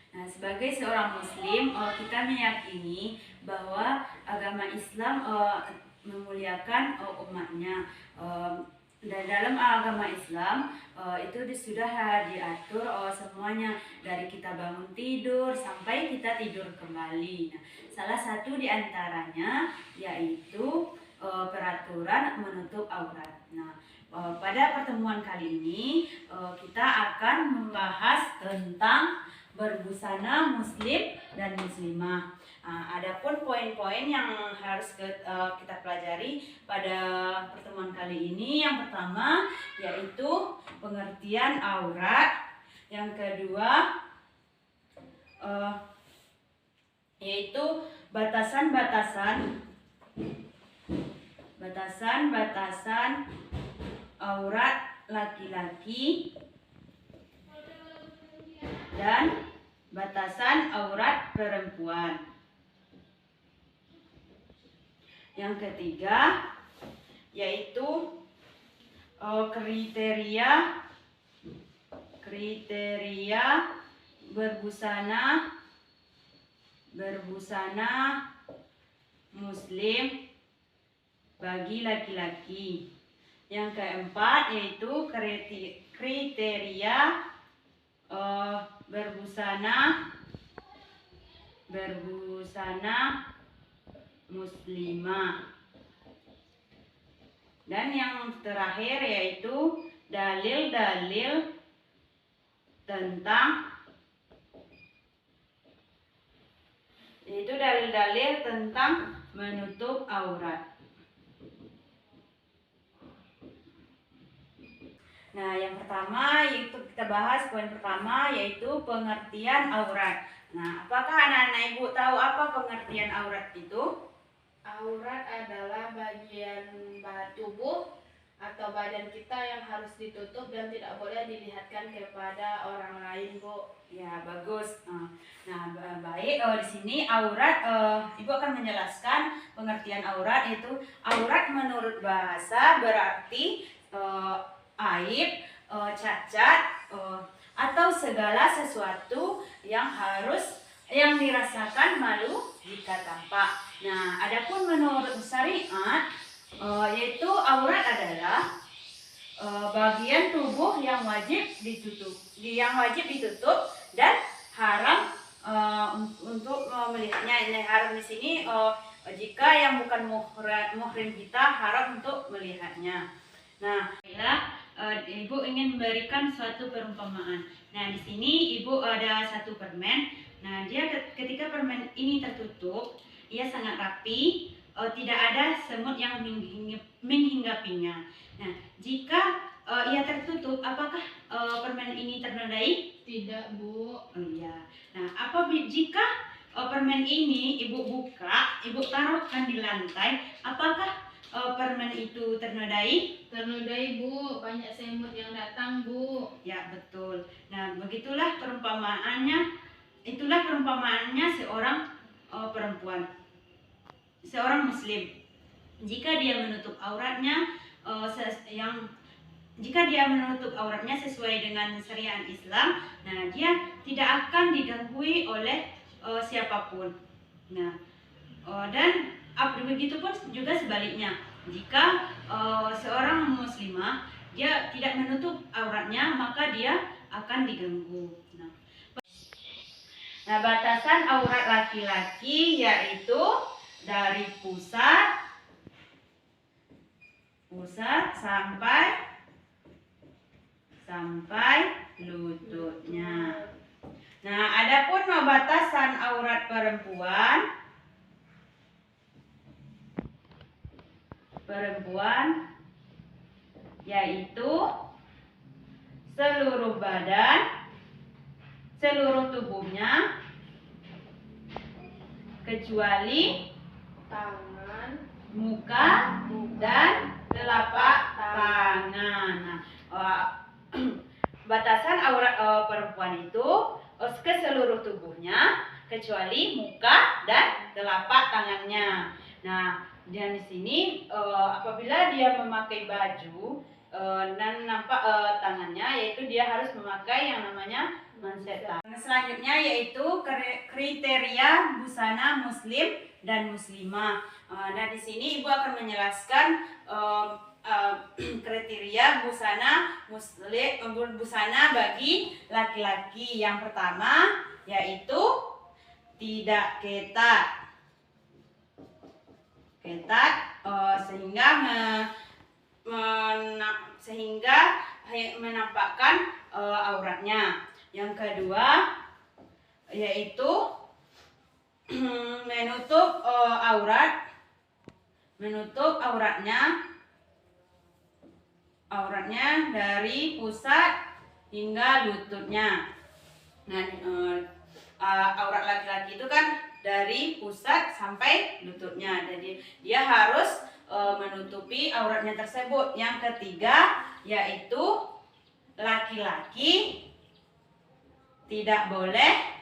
Nah, sebagai seorang Muslim, kita meyakini bahwa agama Islam memuliakan umatnya. Dan dalam agama Islam itu sudah diatur semuanya, dari kita bangun tidur sampai kita tidur kembali. Nah, salah satu di antaranya yaitu peraturan menutup aurat. Nah, pada pertemuan kali ini kita akan membahas tentang berbusana muslim dan muslimah. Adapun poin-poin yang harus kita pelajari pada pertemuan kali ini, yang pertama yaitu pengertian aurat, yang kedua yaitu batasan-batasan aurat laki-laki dan batasan aurat perempuan. Yang ketiga yaitu kriteria berbusana muslim bagi laki-laki. Yang keempat yaitu kriteria berbusana muslimah. Dan yang terakhir yaitu dalil-dalil tentang menutup aurat. Nah, yang pertama yaitu kita bahas poin pertama yaitu pengertian aurat. Nah, apakah anak-anak ibu tahu apa pengertian aurat itu? Aurat adalah bagian tubuh atau badan kita yang harus ditutup dan tidak boleh dilihatkan kepada orang lain, Bu. Ya, bagus. Nah, baik. Di sini aurat, Ibu akan menjelaskan pengertian aurat. Itu aurat menurut bahasa berarti aib, cacat, atau segala sesuatu yang dirasakan malu jika tampak. Nah, adapun menurut syariat, yaitu aurat adalah bagian tubuh yang wajib ditutup dan haram untuk melihatnya. Ini haram di sini jika yang bukan muhrim kita haram untuk melihatnya. Nah, Ibu ingin memberikan suatu perumpamaan. Nah, di sini Ibu ada satu permen. Nah, dia ketika permen ini tertutup, ia sangat rapi, tidak ada semut yang menghinggapinya. Nah, jika ia tertutup, apakah permen ini ternodai? Tidak, Bu. Oh iya. Nah, jika permen ini Ibu buka, Ibu taruhkan di lantai, apakah permen itu ternodai? Ternodai, Bu. Banyak semut yang datang, Bu. Ya, betul. Nah, begitulah perumpamaannya. Itulah perumpamaannya seorang perempuan, seorang muslim. Jika dia menutup auratnya sesuai dengan syariat Islam, nah dia tidak akan diganggu oleh siapapun. Nah, dan begitu pun juga sebaliknya. Jika seorang muslimah dia tidak menutup auratnya, maka dia akan diganggu. Nah, batasan aurat laki-laki yaitu dari pusat sampai lututnya. Nah, adapun batasan aurat perempuan yaitu seluruh badan, seluruh tubuhnya kecuali Tangan, muka dan telapak tangan. Nah, batasan aurat perempuan itu ke seluruh tubuhnya kecuali muka dan telapak tangannya. Nah, dan di sini apabila dia memakai baju dan nampak tangannya, yaitu dia harus memakai yang namanya mansetan. Selanjutnya yaitu kriteria busana muslim dan muslimah. Nah di sini ibu akan menjelaskan kriteria busana bagi laki-laki. Yang pertama yaitu tidak ketat, sehingga menampakkan auratnya. Yang kedua yaitu menutup auratnya dari pusat hingga lututnya. Nah, aurat laki-laki itu kan dari pusat sampai lututnya, jadi dia harus menutupi auratnya tersebut. Yang ketiga yaitu laki-laki tidak boleh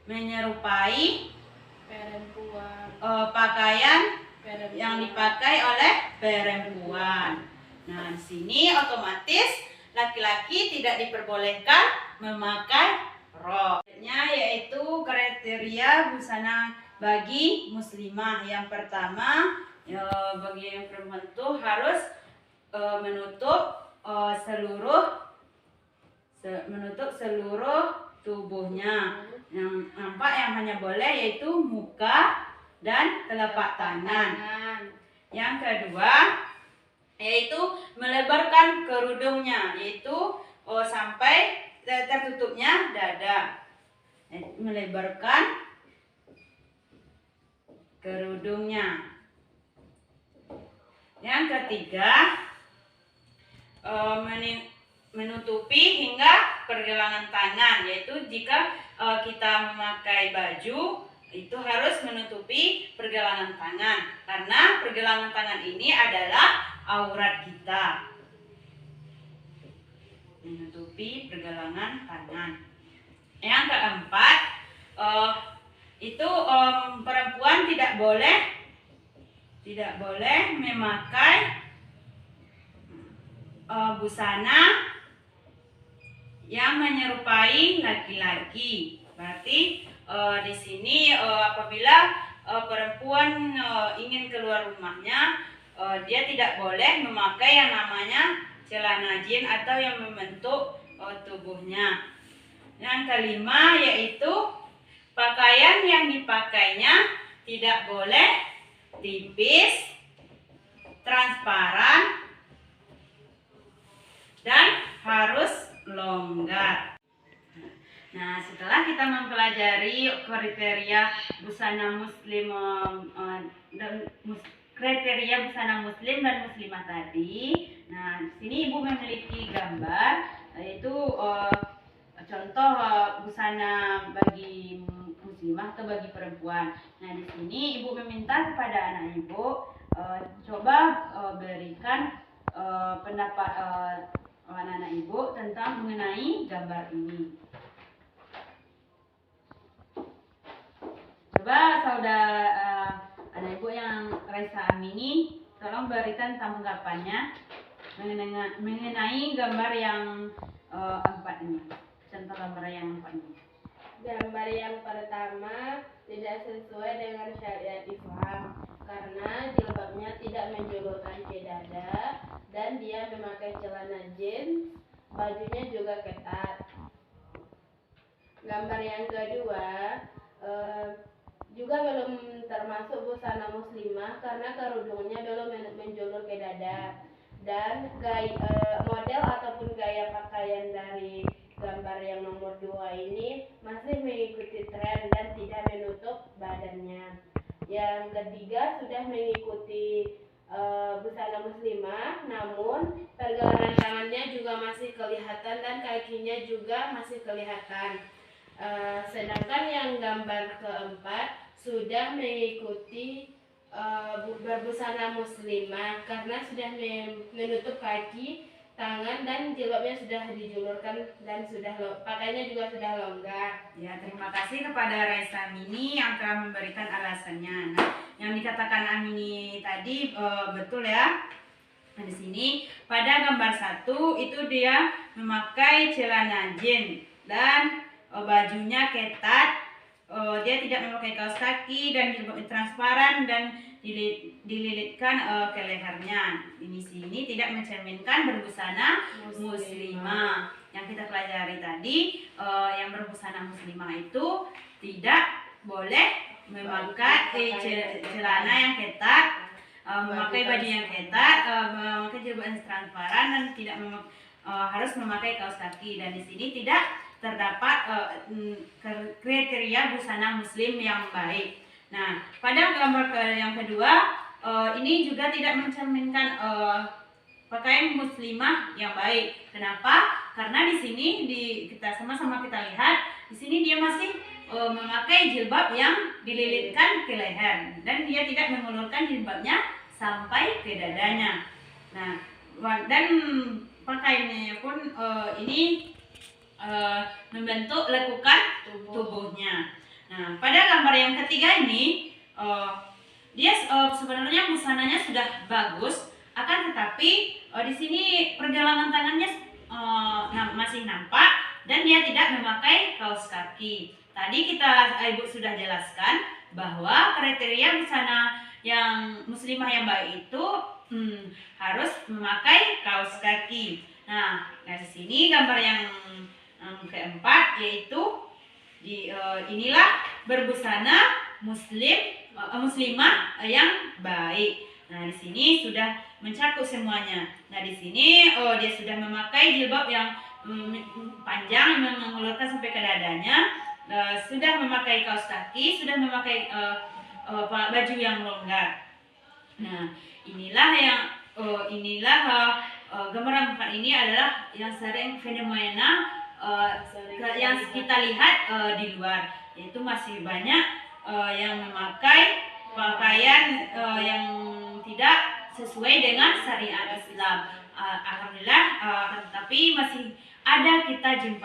menyerupai Perempuan. Pakaian yang dipakai oleh perempuan. Nah, di sini otomatis laki-laki tidak diperbolehkan memakai rok. Yaitu kriteria busana bagi muslimah. Yang pertama, bagi yang perempuan itu harus menutup seluruh tubuhnya. Yang nampak yang hanya boleh yaitu muka dan telapak tangan. Yang kedua yaitu melebarkan kerudungnya, yaitu sampai tertutupnya dada. Melebarkan kerudungnya. Yang ketiga menutupi hingga pergelangan tangan, yaitu jika kita memakai baju itu harus menutupi pergelangan tangan, karena pergelangan tangan ini adalah aurat kita. Menutupi pergelangan tangan. Yang keempat itu perempuan tidak boleh memakai busana yang menyerupai laki-laki. Berarti di sini apabila perempuan ingin keluar rumahnya, dia tidak boleh memakai yang namanya celana jin atau yang membentuk tubuhnya. Yang kelima yaitu pakaian yang dipakainya tidak boleh tipis, transparan, dan harus longgar. Nah, setelah kita mempelajari kriteria busana muslim dan muslimah tadi, nah di sini ibu memiliki gambar, yaitu contoh busana bagi muslimah atau bagi perempuan. Nah, di sini ibu meminta kepada anak ibu coba berikan pendapat anak-anak ibu tentang mengenai gambar ini. Coba saudara anak ibu yang Raisa Amini, tolong berikan tanggapannya mengenai gambar yang 4 ini. Contoh gambar yang 4 ini. Gambar yang pertama tidak sesuai dengan syariat Islam karena jilbabnya tidak menjulurkan ke dada dan dia memakai celana jeans, bajunya juga ketat. Gambar yang kedua juga belum termasuk busana muslimah karena kerudungnya belum menjulur ke dada, dan model ataupun gaya pakaian dari gambar yang nomor 2 ini masih mengikuti tren dan tidak menutup badannya. Yang ketiga sudah mengikuti busana muslimah, namun pergelangan tangannya juga masih kelihatan dan kakinya juga masih kelihatan. Sedangkan yang gambar keempat sudah mengikuti berbusana muslimah karena sudah menutup kaki, tangan, dan jilbabnya sudah dijulurkan dan pakainya juga sudah longgar. Ya, terima kasih kepada Raisa Amini yang telah memberikan alasannya. Nah, yang dikatakan Amini tadi betul ya. Nah, di sini pada gambar 1 itu dia memakai celana jeans dan bajunya ketat. Dia tidak memakai kaos kaki dan jilbabnya transparan dan dililitkan ke lehernya. Ini sini tidak mencerminkan berbusana muslimah. Yang kita pelajari tadi, yang berbusana muslimah itu tidak boleh memakai celana yang ketat, memakai baju yang ketat, memakai jilbab yang transparan dan tidak harus memakai kaos kaki. Dan di sini tidak terdapat kriteria busana muslim yang baik. Nah, pada gambar yang kedua, ini juga tidak mencerminkan pakaian muslimah yang baik. Kenapa? Karena di sini kita sama-sama kita lihat, di sini dia masih memakai jilbab yang dililitkan ke leher dan dia tidak mengulurkan jilbabnya sampai ke dadanya. Nah, dan pakaiannya pun ini membentuk lekukan tubuhnya. Nah, pada gambar yang ketiga ini dia sebenarnya busananya sudah bagus, akan tetapi di sini pergelangan tangannya masih nampak dan dia tidak memakai kaos kaki. Tadi Ibu sudah jelaskan bahwa kriteria busana yang muslimah yang baik itu harus memakai kaos kaki. Nah, di sini gambar yang keempat yaitu inilah berbusana muslimah yang baik. Nah, di sini sudah mencakup semuanya. Nah, di sini dia sudah memakai jilbab yang panjang yang mengulurkan sampai ke dadanya, sudah memakai kaos kaki, sudah memakai baju yang longgar. Nah, inilah gambaran 4 ini adalah yang sering fenomena yang kita lihat di luar, yaitu masih banyak yang memakai pakaian yang tidak sesuai dengan syariat Islam. Alhamdulillah, tetapi masih ada masih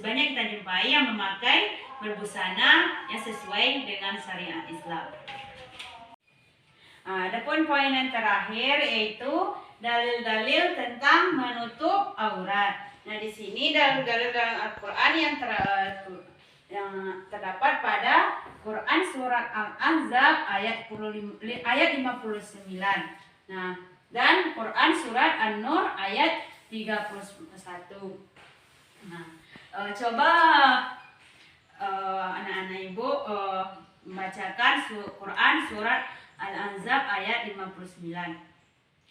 banyak kita jumpai yang memakai berbusana yang sesuai dengan syariat Islam. Adapun poin yang terakhir yaitu dalil-dalil tentang menutup aurat. Nah, di sini dalil-dalil dalam Al-Qur'an yang terdapat pada Quran surat Al-Ahzab ayat 59. Nah, dan Quran surat An-Nur ayat 31. Nah, coba anak-anak Ibu membacakan Quran surat Al-Ahzab ayat 59.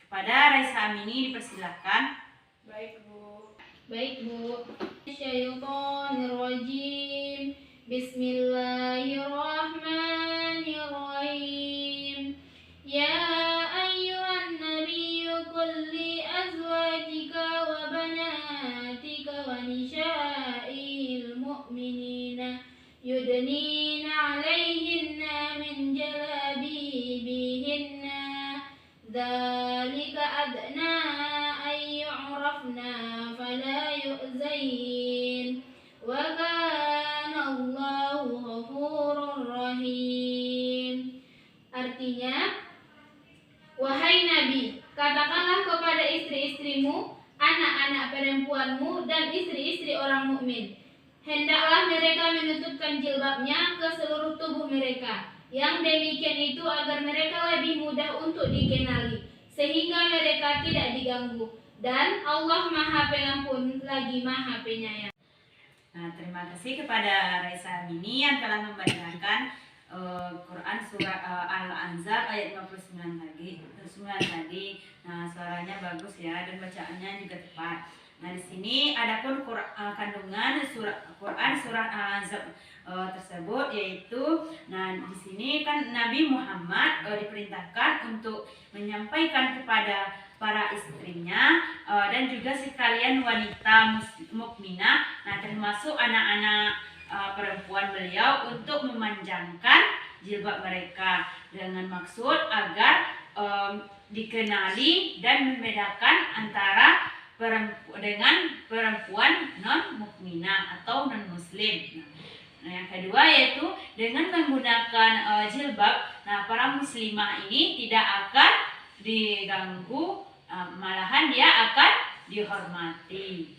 Kepada Raisa Amini dipersilahkan. Baik, Bu. Syaitonirrajim. Bismillahirrahmanirrahim. Ya ayyuhan nabiyyu qul li azwajika wa banatika wa nisa'il mu'minina yudnina 'alaihinna min jalabibihinna dzalika adna ay yu'rafna fala yu'zain wa kana Allahu ghafurur rahim. Artinya, wahai Nabi, katakanlah kepada istri-istrimu, anak-anak perempuanmu dan istri-istri orang mukmin, hendaklah mereka menutupkan jilbabnya ke seluruh tubuh mereka. Yang demikian itu agar mereka lebih mudah untuk dikenali, sehingga mereka tidak diganggu. Dan Allah Maha Pengampun lagi Maha Penyayang. Nah, terima kasih kepada Raisa Amini yang telah membacakan Quran surat Al-Ahzab ayat 59 tadi. Nah, suaranya bagus ya dan bacaannya juga tepat. Nah, di sini adapun kandungan Quran surat Al-Ahzab tersebut yaitu, nah di sini kan Nabi Muhammad diperintahkan untuk menyampaikan kepada para istrinya dan juga sekalian wanita mukminah, nah termasuk anak-anak perempuan beliau, untuk memanjangkan jilbab mereka dengan maksud agar dikenali dan membedakan antara dengan perempuan non mukminah atau non muslim. Nah, yang kedua yaitu dengan menggunakan jilbab, nah para muslimah ini tidak akan diganggu, malahan dia akan dihormati.